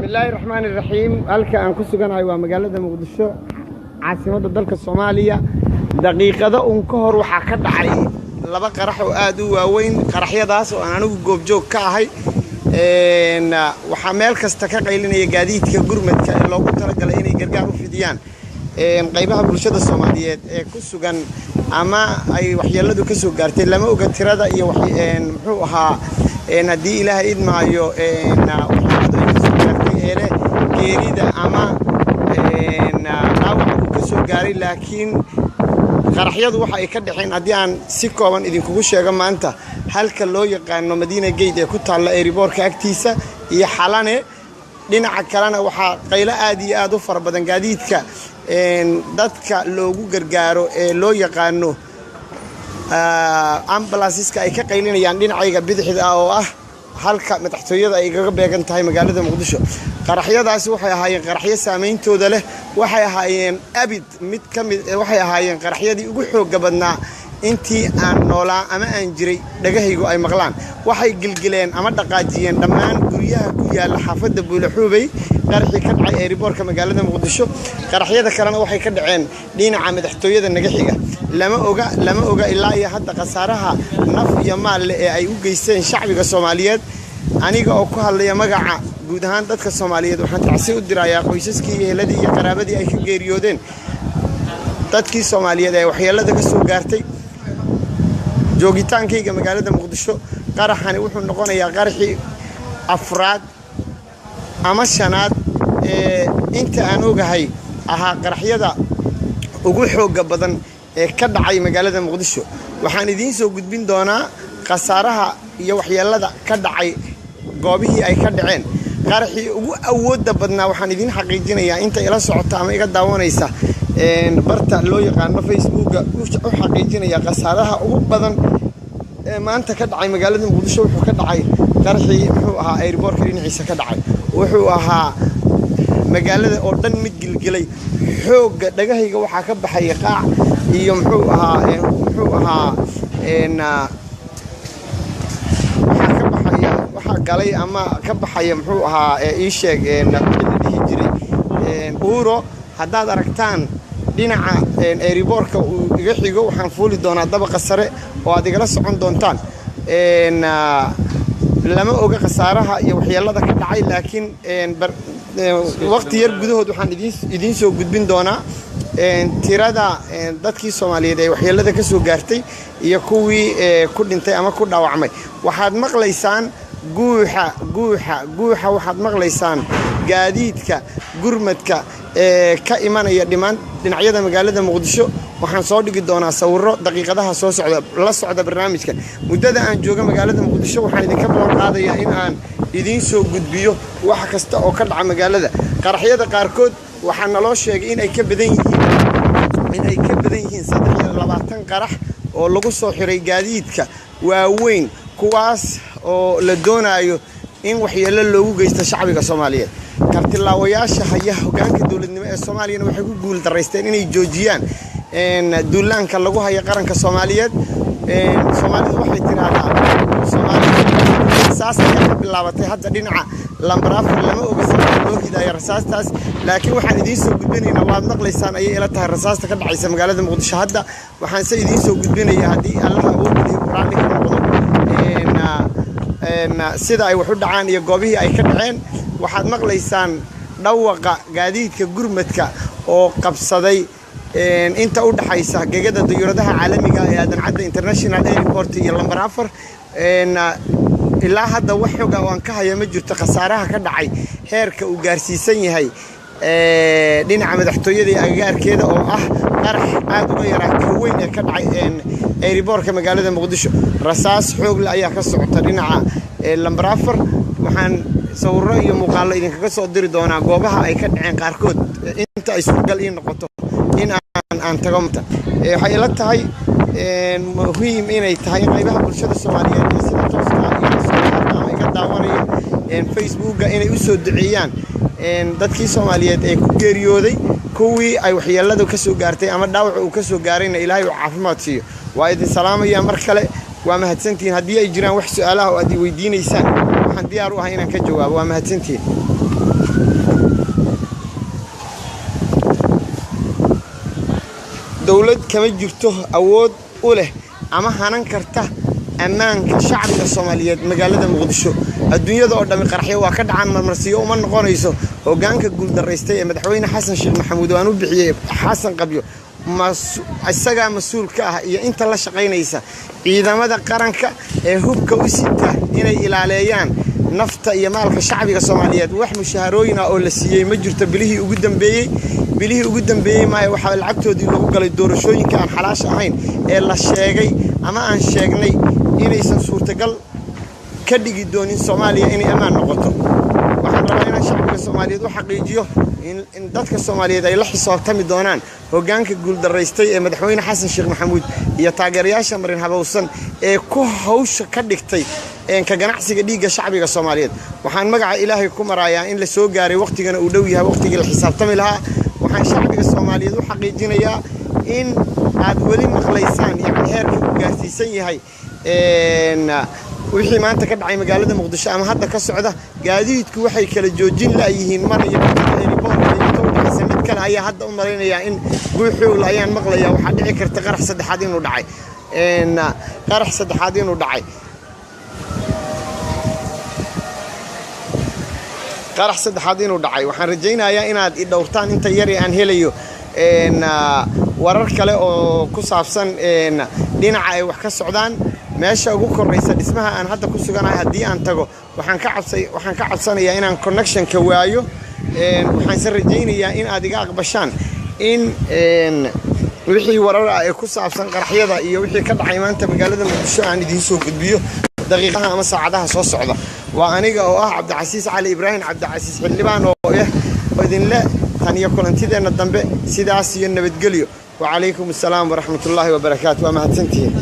الله الرحمن الرحيم. هلك أن كسجنا هو مجلة مقدسة عاصمة الدولة الصومالية دقيقة أنكهر وحكت عليه لبا قرح وآدو وين قرحية داس وأنا نوجب جوك كاهي إن وحمل كستكاك إلنا يجاديت كجرمت لو قلت لك لإني جرجعوا في ديان قيبها برشة الصومالية كسجن أما أي وحيلدو كسجرت لما وقت ردا أي وحي محوها ندي إله إد معيو وحيلدو كسجرت إله كيريدا أما ناوي كسجاري لكن qaraxyadu waxa ay ka dhaxeen hadii aan si kooban idin kugu sheego maanta halka loo yaqaan Madiina Gate ee ku taala airportka agtiisa iyo xalane dhinaca kalena waxa qaylo aad iyo aad u far badan gaadiidka dadka loogu gargaaro ee loo yaqaano ambulanceska ay ka qaylinayaan dhinacayga bidixda oo ah halka madaxtooyada ay kaga beegan tahay magaalada Muqdisho qaraxyadaasi waxay ahaayeen qaraxyo saameyntooda leh waxay ahaayeen abid mid kamid waxay ahaayeen qaraxyadii ugu xoog badnaa intii aan noolaa ama aan jiray dhagahaygu ay maqlaan waxay gilgileen ama dhaqaajiyeen dhammaan guryaha ku yaala xaafadda Buulaxuubay qaraxii ka dhacay airportka magaalada Muqdisho qaraxyada kalena waxay ka dhaceen dhinaca madaxtooyada naga xiga lama oga ilaa iyo hadda qasaaraha naf iyo maal ee ay u geysteen shacbiga Soomaaliyeed aniga oo ku hadlaya magaca guud ahaan dadka Soomaaliyeed waxaan tacsi u dirayaa qoysaskii iyo eheladii iyo qaraabadii ay ka geeriyoodeen dadkii Soomaaliyeed ee waxyeelada ka soo gaartay joogitaankayga magaalada Muqdisho qaraxani wuxuu noqonayaa qaraxii afraad ama shanaad inta aan ogahay aha qaraxyada ugu xoog badan ee ka dhacay magaalada Muqdisho waxaan idiin soo gudbin doonaa qasaaraha iyo waxyeelada ka dhacay goobihii ay ka dhaceen qaraxii ugu awoodda badnaa waxaan idiin xaqiijinayaa inta ila socota ama iga daawanaysa barta loo yaqaan Facebook u xaqiijinaya qasaaraha ugu badan ee maanta ka dhacay magaalada Muqdisho wuxuu ka dhacay qaraxii wuxuu ahaa airportka dhinaciisa ka dhacay wuxuu ahaa magaalada oo dhan mid gilgilay xoog dhagahayga waxa ka baxay qaac iyo muxuu ahaa waxa galay ama ka baxay muxuu ahaa ii sheeg dhihi jiray uuro haddaad aragtaan dhinaca airportka uu iga xigo waxaan fuuli doonaa dabaqa sare oo aad igala socon doontaan lama oga qasaaraha iyo waxyeelada ka dhacay laakiin waqti yar gudahood waxaan idiin soo gudbin doonaa tirada dadkii Soomaaliyeed ee waxyeelada ka soo gaartay iyo kuwii ku dhintay ama ku dhaawacmay waxaad maqlaysaan guuxa waxaad maqlaysaan gaadiidka gurmadka ka imanaya dhinacyada magaalada Muqdisho waxaan soo dhigi doonaa sawirro daqiiqadaha soo socda la socda barnaamijka muddada aan jooga magaalada Muqdisho waxaan idinka ballan qaadayaa in aan idiin soo gudbiyo wax kasta oo ka dhaca magaalada qaraxyada qaarkood waxaan naloo sheegay in ay ka badan yihiin 320 qarax oo lagu soo xiray gaadiidka waaweyn kuwaas oo la doonayo in waxyeello loogu geysto shacbiga Soomaaliyeed kartilaawayaasha haya hoggaanka dawladnimo ee Soomaaliya waxay ku guul dareysteen inay joojiyaan duulaanka lagu hayo qaranka Soomaaliyeed Soomaalidu waxay tiraahdaa Soomaaliya rasaasta ka bilaabatay hadda dhinaca lambar 4 lama oga sababta loo hidayo rasaastaas laakiin waxaan idiin soo gudbinaynaa waad maqlaysaan ayay ila tahay rasaasta ka dhacaysa magaalada Muqdisho hadda waxaan se idiin soo gudbinayaa hadii Allah awoodii quraanka ka noqdo sida ay wax u dhacaan iyo goobihii ay ka dhaceen waxaad maqlaysaan dhawaqa gaadiidka gurmadka oo qabsaday inta u dhaxaysa gegada diyuuradaha caalamiga ee Aadan Cadde International Airport iyo lambar 4 ilaa hadda wax xog ah oo aan ka hayo ma jirto qasaaraha ka dhacay heerka uu gaarsiisan yahay dhinaca madaxtooyada ee agagaarkeeda oo ah qarax aad uga yaraa ka weyn ee ka dhacay airportka magaalada Muqdisho rasaas xoog leh ayaa ka socota dhinaca lambar 4 waxaan sawirro iyo muuqaallo idinkaga soo diri doonaa goobaha ay ka dhaceen qaarkood inta ay suuragal in noqoto in aan tago waxay ila tahay muhiim inay tahay qaybaha bulshada Soomaaliyeed sida tooska ah iyo ka daawanaya Facebook inay u soo duceeyaan dadkii Soomaaliyeed ee ku geeriyooday kuwii ay waxyeelada ka soo gaartay ama dhaawac uu ka soo gaarayna Ilaahay uu caafimaad siiyo waa idin salaamaya mar kale waa mahadsantiin haddii ay jiraan wax su'aalaha oo aad weydiinaysaan waxaan diyaar u ahay inaan ka jawaabo waa mahadsantiin dawlad kama jirto awood u leh ama hanan karta ammaanka shacbiga Soomaaliyeed magaalada Muqdisho adduunyada oo dhami qaraxyo waa ka dhacaan marmarsiyo uma noqonayso hoggaanka guul daraystay ee madaxweyne Xasan Sheekh Maxamuud oo u bixiyay Xasan Qabyo isaga mas'uul ka ah iyo inta la shaqeynaysa ciidamada qaranka ee hubka u sita inay ilaaliyaan nafta iyo maalka shacbiga Soomaaliyeed wax mushaharooyin oo la siiyay ma jirto bilihii ugu dambeeyay ma waxa lacagtoodii lagu galay doorashooyinka aan xalaash ahayn ee la sheegay ama aan sheegnay inaysan suurtagal ka dhigi doonin Soomaaliya inay amaan noqoto waxaan rabaa inaan shacbiga Soomaaliyeed u xaqiijiyo in dadka Soomaaliyeed ay la xisaabtami doonaan hoggaanka guul daraystay ee madaxweyne Xasan Sheekh Maxamuud iyo taageerayaasha marin habowsan ee ku hawsha ka dhigtay ka ganacsiga dhiigga shacbiga Soomaaliyeed waxaan magaca Ilaahay ku marayaa in la soo gaaray waqtigana uu dhow yahay waqtigii la xisaabtami lahaa waxaan shacbiga Soomaaliyeed u xaqiijinayaa in aad wali maqlaysaan yani heerka uu gaarsiisan yahay wixii maanta ka dhacay magaalada Muqdisho ama hadda ka socda gaadiidku waxay kala joojin la yihiin mar iyo mid kale ayaa hadda u mareynaya in buuxul ayaan maqlayaa waxa dhici karta qarax saddexaad inuu dhacay waxaan rajaynayaa inaad i dhowrtaan inta yar aan helayo warar kale oo ku saabsan dhinaca ay wax ka socdaan meesha ugu koreysa dhismaha aan hadda ku suganahay hadii aan tago waxaan ka cabsanayaa inaan connection ka waayo waxaan rajaynayaa in aad iga aqbashaan in wixii warar ah ee ku saabsan qaraxyada iyo wixii ka dhacay maanta magaalada Muqdisho aan idin soo gudbiyo daqiiqadaha ama saacadaha soo socda waa aniga oo ah Cabdicasiis Cali Ibrahim Cabdicasiis Xildhibaan oo idin le tan iyo kulantideena dambe sidaas iyo nabadgelyo wa calaykum assalaam wa rahmatullaahi wa barakaatuh wa mahadsantihiin